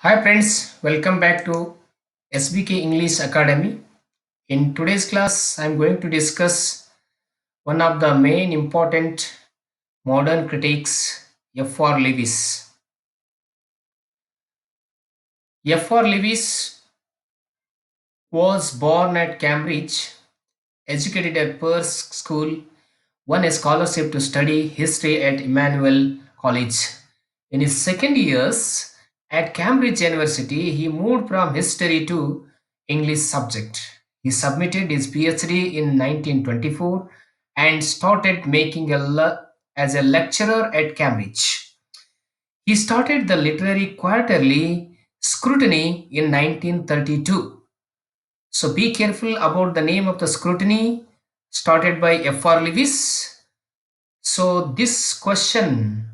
Hi friends, welcome back to SBK English Academy. In today's class, I'm going to discuss one of the main important modern critics, F.R. Lewis. F.R. Lewis was born at Cambridge, educated at Perse School, won a scholarship to study history at Emmanuel College. In his second years at Cambridge University, he moved from history to English subject. He submitted his PhD in 1924 and started making as a lecturer at Cambridge. He started the literary quarterly Scrutiny in 1932. So be careful about the name of the scrutiny started by F.R. Lewis. So this question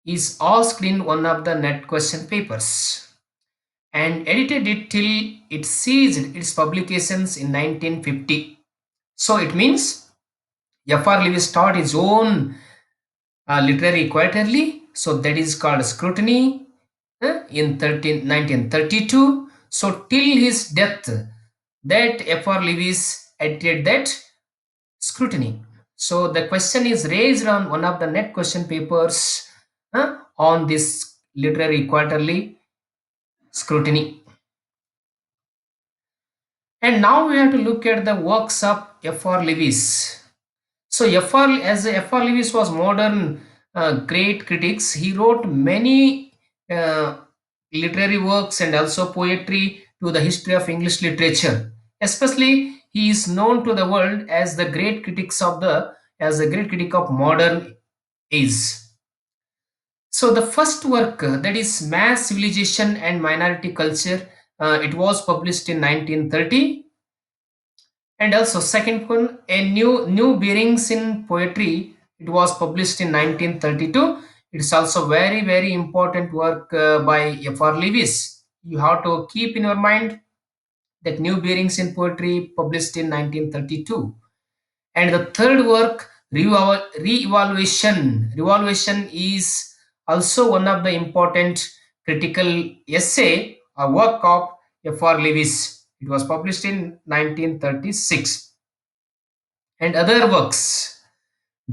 is asked in one of the net question papers and edited it till it ceased its publications in 1950. So it means F.R. Lewis started his own literary quarterly, so that is called Scrutiny in 1932. So till his death, that F.R. Lewis edited that Scrutiny. So the question is raised on one of the net question papers on this literary quarterly Scrutiny. And now we have to look at the works of F.R. Lewis. So F.R. Lewis was modern great critics. He wrote many uh, literary works and also poetry to the history of English literature. Especially, he is known to the world as the great critics of the as a great critic of modern age. So the first work that is Mass Civilization and Minority Culture, it was published in 1930. And also second one, a new bearings in poetry. It was published in 1932. It's also very important work by F.R. Lewis. You have to keep in your mind that new bearings in poetry published in 1932. And the third work, re-evaluation. Revaluation is also one of the important critical essay, a work of F.R. Lewis. It was published in 1936. And other works,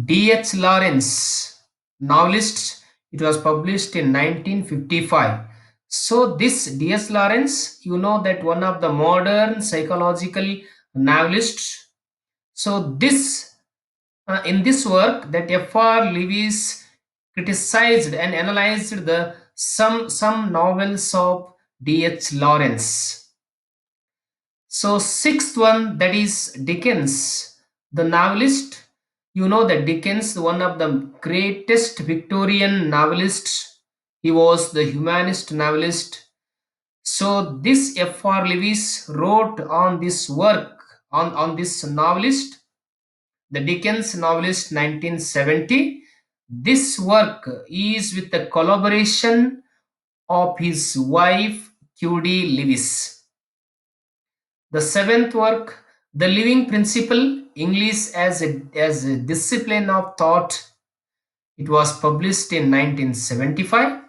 D.H. Lawrence, novelist, it was published in 1955. So this D.S. Lawrence, you know that one of the modern psychological novelists. So this in this work that F.R. Lewis criticized and analyzed the some novels of D.H. Lawrence. So sixth one, that is Dickens, the novelist. You know that Dickens, one of the greatest Victorian novelists. He was the humanist novelist. So this F.R. Lewis wrote on this work on this novelist, the Dickens novelist 1970. This work is with the collaboration of his wife Q.D. Lewis. The seventh work, The Living Principle, English as a Discipline of Thought, it was published in 1975.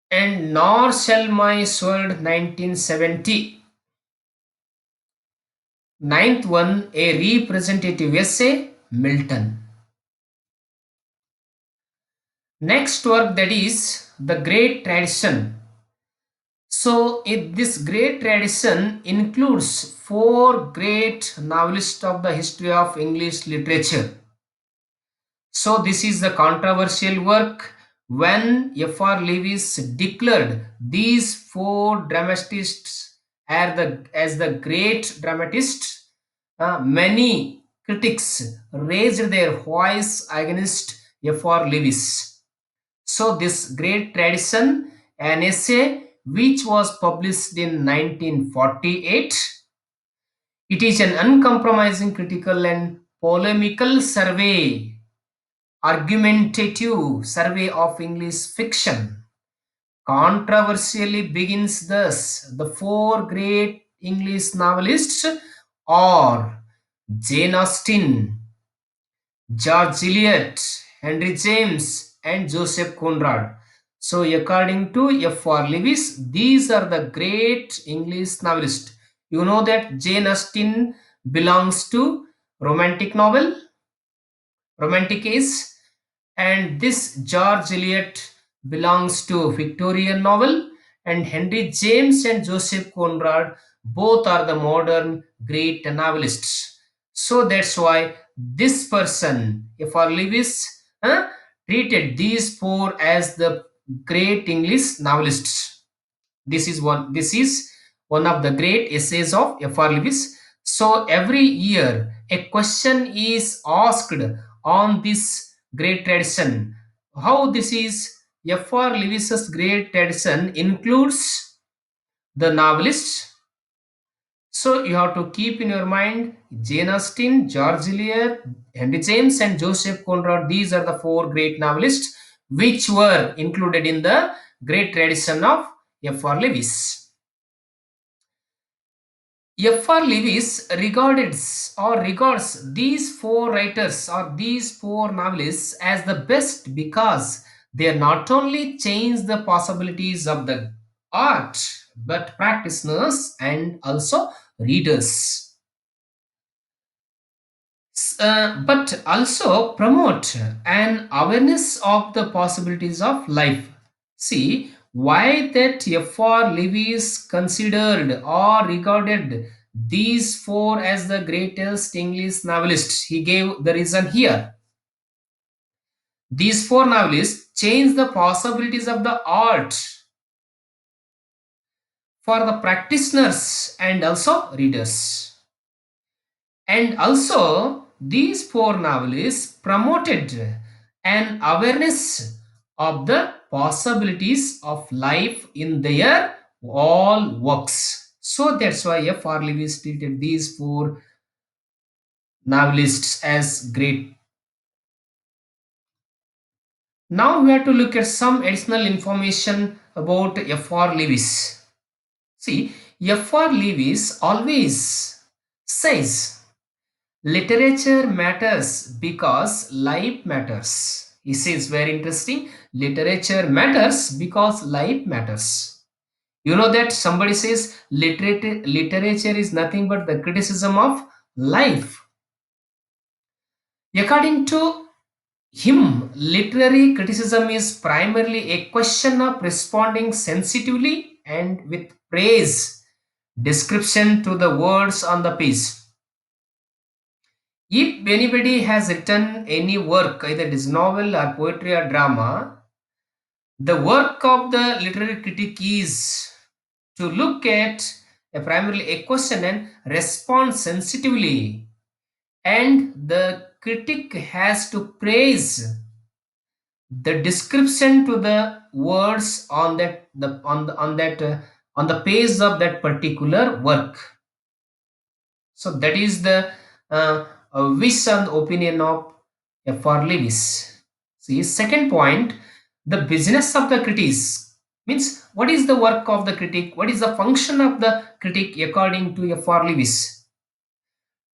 And Nor Shall My Sword, 1970. Ninth one, A Representative Essay, Milton. Next work, that is The Great Tradition. So this great tradition includes four great novelists of the history of English literature. So this is the controversial work when F.R. Lewis declared these four dramatists as the great dramatists. Many critics raised their voice against F.R. Lewis. So this great tradition, an essay which was published in 1948. It is an uncompromising critical and polemical survey, argumentative survey of English fiction. Controversially begins thus: the four great English novelists are Jane Austen, George Eliot, Henry James, and Joseph Conrad. So, according to F.R. Lewis, these are the great English novelists. You know that Jane Austen belongs to romantic novel, romantic is, and this George Eliot belongs to Victorian novel, and Henry James and Joseph Conrad both are the modern great novelists. So that's why this person, F.R. Lewis, treated these four as the great English novelists. This is one of the great essays of F.R. Lewis. So every year a question is asked on this great tradition. How this is F.R. Lewis's great tradition includes the novelists. So you have to keep in your mind Jane Austen, George Eliot, Henry James, and Joseph Conrad. These are the four great novelists which were included in the great tradition of F.R. Lewis. F.R. Lewis regards these four writers or these four novelists as the best because they not only change the possibilities of the art but practitioners and also readers. But also promote an awareness of the possibilities of life. See, why that F.R. Lewis considered or regarded these four as the greatest English novelists. He gave the reason here. These four novelists changed the possibilities of the art for the practitioners and also readers. And also, these four novelists promoted an awareness of the possibilities of life in their all works. So that's why F.R. Lewis treated these four novelists as great. Now we have to look at some additional information about F.R. Lewis. See, F.R. Lewis always says literature matters because life matters. He says very interesting. Literature matters because life matters. You know that somebody says literature is nothing but the criticism of life. According to him, literary criticism is primarily a question of responding sensitively and with praise, description to the words on the page. If anybody has written any work, either it is novel or poetry or drama, the work of the literary critic is to look at primarily a question and respond sensitively. And the critic has to praise the description to the words on that the on that on the page of that particular work. So that is the wish and opinion of F.R. Lewis. See, second point, the business of the critics means what is the work of the critic? What is the function of the critic according to F.R. Lewis?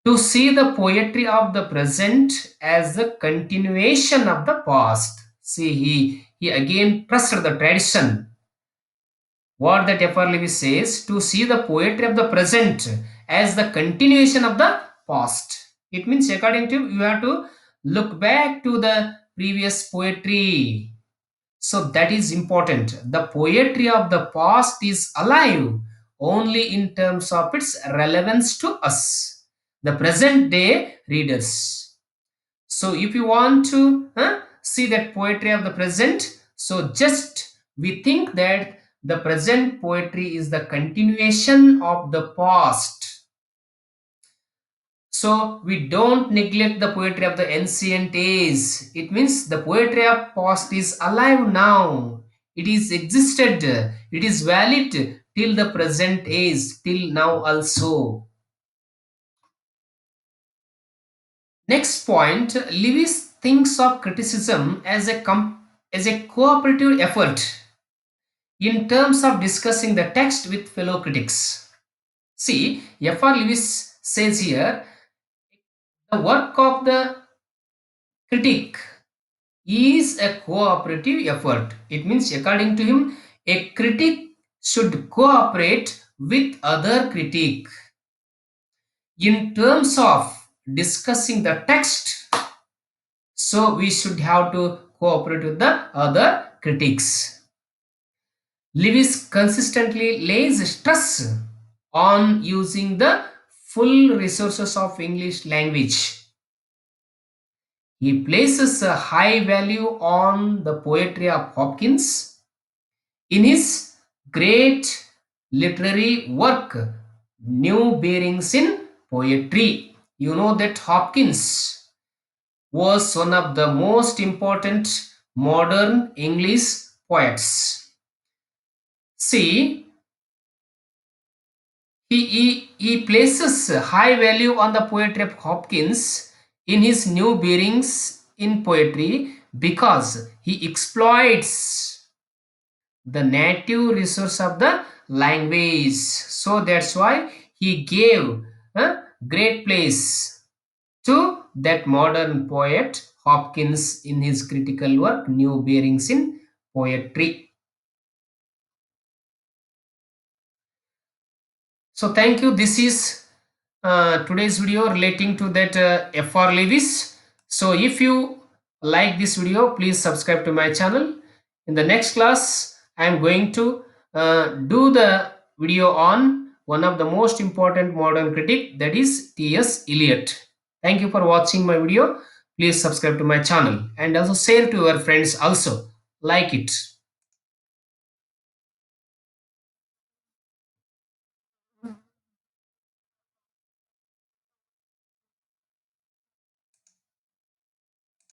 To see the poetry of the present as the continuation of the past. See, he again pressed the tradition what that F.R. Lewis says to see the poetry of the present as the continuation of the past. It means, according to you have to look back to the previous poetry. So that is important. The poetry of the past is alive only in terms of its relevance to us, the present day readers. So if you want to see that poetry of the present, so just we think that the present poetry is the continuation of the past. So we don't neglect the poetry of the ancient age. It means the poetry of past is alive now. It is existed. It is valid till the present age, till now also. Next point, Lewis thinks of criticism as as a cooperative effort in terms of discussing the text with fellow critics. See, F.R. Lewis says here the work of the critic is a cooperative effort. It means, according to him, a critic should cooperate with other critic in terms of discussing the text. So we should have to cooperate with the other critics. Lewis consistently lays stress on using the full resources of English language. He places a high value on the poetry of Hopkins. In his great literary work, New Bearings in Poetry, you know that Hopkins was one of the most important modern English poets. See, he places high value on the poetry of Hopkins in his New Bearings in Poetry because he exploits the native resource of the language. So that's why he gave a great place to that modern poet Hopkins in his critical work New Bearings in Poetry. So thank you. This is today's video relating to that F.R. Lewis. So if you like this video, please subscribe to my channel. In the next class, I am going to do the video on one of the most important modern critic, that is T.S. Eliot. Thank you for watching my video. Please subscribe to my channel and also share to your friends also. Like it.